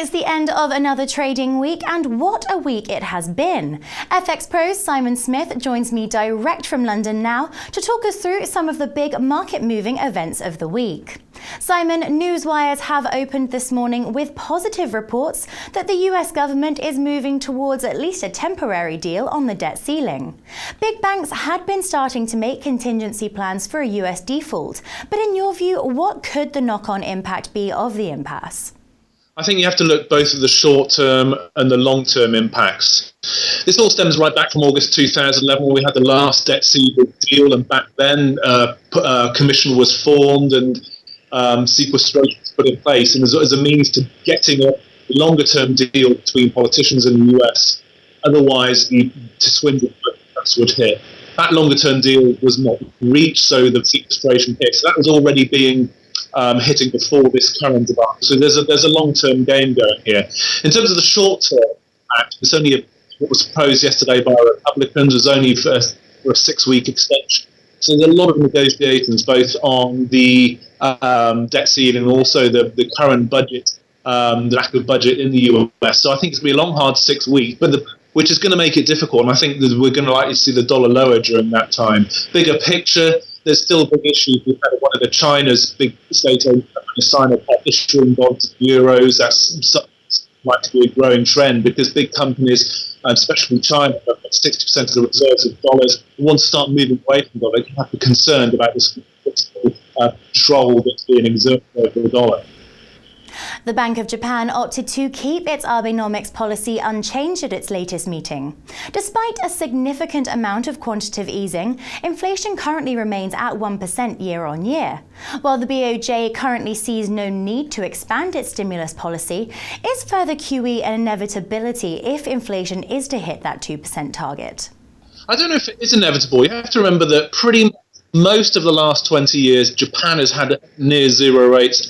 It's the end of another trading week, and what a week it has been. FX Pro's Simon Smith joins me direct from London now to talk us through some of the big market-moving events of the week. Simon, newswires have opened this morning with positive reports that the US government is moving towards at least a temporary deal on the debt ceiling. Big banks had been starting to make contingency plans for a US default, but in your view, what could the knock-on impact be of the impasse? I think you have to look both at the short-term and the long-term impacts. This all stems right back from August 2011, when we had the last debt ceiling deal, and back then a commission was formed and sequestration was put in place, and as a means to getting a longer-term deal between politicians in the US. Otherwise, the swindle would hit. That longer-term deal was not reached, so the sequestration hit. So that was already being hitting before this current debacle. So there's a long-term game going here. In terms of the short-term act, it's only what was proposed yesterday by Republicans was only for a 6-week extension. So there's a lot of negotiations both on the debt ceiling and also the current budget, the lack of budget in the US. So I think it's going to be a long, hard 6 weeks, which is going to make it difficult. And I think that we're going to likely see the dollar lower during that time. Bigger picture, there's still big issues. We've had one of China's big state-owned companies sign up issuing bonds and euros. That's likely to be a growing trend because big companies, especially China, have got 60% of the reserves of dollars. Want to start moving away from dollars. They have to be concerned about this control that's being exerted over the dollar. The Bank of Japan opted to keep its Abenomics policy unchanged at its latest meeting. Despite a significant amount of quantitative easing, inflation currently remains at 1% year on year. While the BOJ currently sees no need to expand its stimulus policy, is further QE an inevitability if inflation is to hit that 2% target? I don't know if it is inevitable. You have to remember that pretty much most of the last 20 years, Japan has had near zero rates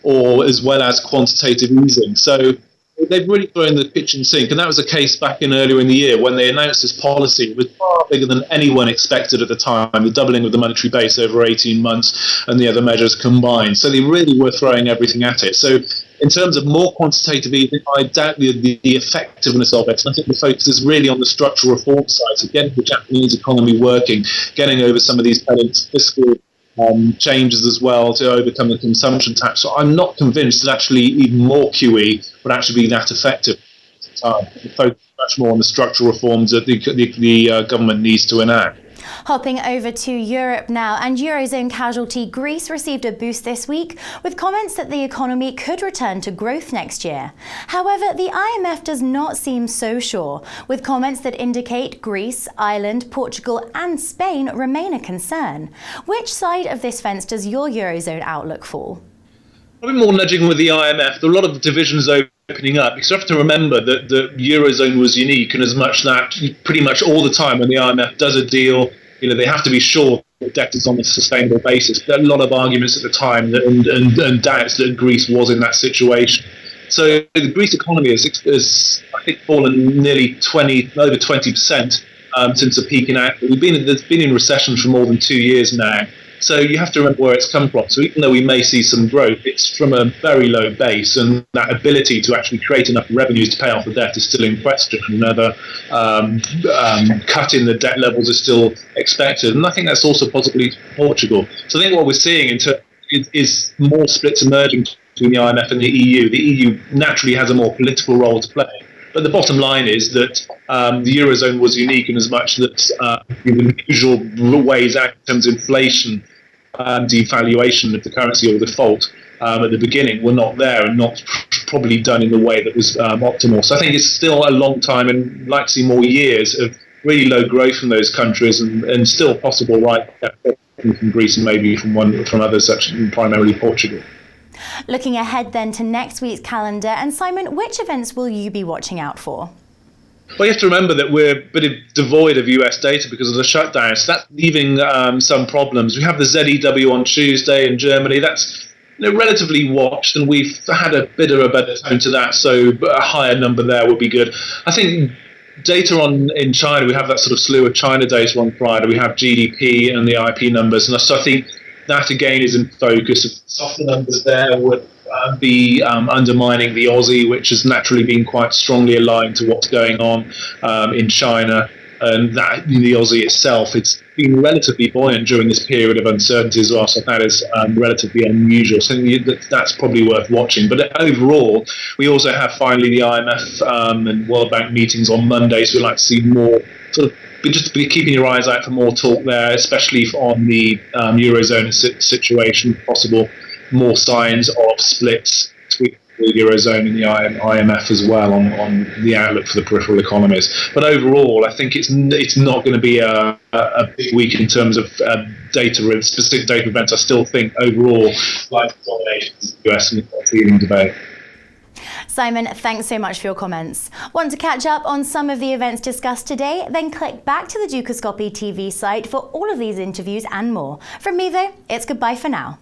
or as well as quantitative easing. So they've really thrown the kitchen sink. And that was the case back in earlier in the year when they announced this policy. It was far bigger than anyone expected at the time, the doubling of the monetary base over 18 months and the other measures combined. So they really were throwing everything at it. So in terms of more quantitative easing, I doubt the effectiveness of it. And I think the focus is really on the structural reform side, so getting the Japanese economy working, getting over some of these fiscal changes as well to overcome the consumption tax. So I'm not convinced that actually even more QE would actually be that effective. Focus much more on the structural reforms that the government needs to enact. Hopping over to Europe now, and Eurozone casualty Greece received a boost this week with comments that the economy could return to growth next year. However, the IMF does not seem so sure, with comments that indicate Greece, Ireland, Portugal and Spain remain a concern. Which side of this fence does your Eurozone outlook fall? Probably more nudging with the IMF. There are a lot of divisions opening up, because you have to remember that the Eurozone was unique in as much that pretty much all the time when the IMF does a deal, they have to be sure that debt is on a sustainable basis. There are a lot of arguments at the time and doubts that Greece was in that situation. So the Greece economy has I think, fallen nearly over 20% since the peak in April. It's been in recession for more than 2 years now. So you have to remember where it's come from. So even though we may see some growth, it's from a very low base, and that ability to actually create enough revenues to pay off the debt is still in question. Another cut in the debt levels is still expected, and I think that's also possibly Portugal. So I think what we're seeing is more splits emerging between the IMF and the EU. The EU naturally has a more political role to play. But the bottom line is that the Eurozone was unique in as much that the usual ways out in terms of inflation, devaluation of the currency or default at the beginning were not there and not probably done in the way that was optimal. So I think it's still a long time and like to see more years of really low growth from those countries and still possible from Greece and maybe from others such as primarily Portugal. Looking ahead then to next week's calendar, and Simon, which events will you be watching out for? Well, you have to remember that we're a bit devoid of US data because of the shutdown, so that's leaving some problems. We have the ZEW on Tuesday in Germany. That's relatively watched, and we've had a bit of a better tone to that, so a higher number there would be good. I think data in China, we have that sort of slew of China data on Friday. We have GDP and the IP numbers, and so I think that again is in focus. Softer numbers there would be undermining the Aussie, which has naturally been quite strongly aligned to what's going on in China. And that the Aussie itself, it's been relatively buoyant during this period of uncertainty as well. So that is relatively unusual. So that's probably worth watching. But overall, we also have finally the IMF and World Bank meetings on Monday. So we'd like to see more sort of just be keeping your eyes out for more talk there, especially on the Eurozone situation, possible more signs of splits between the Eurozone and the IMF as well on the outlook for the peripheral economies. But overall, I think it's not going to be a big week in terms of specific data events. I still think overall, like dominations in the US and the feeling debate. Simon, thanks so much for your comments. Want to catch up on some of the events discussed today? Then click back to the Dukascopy TV site for all of these interviews and more. From me though, it's goodbye for now.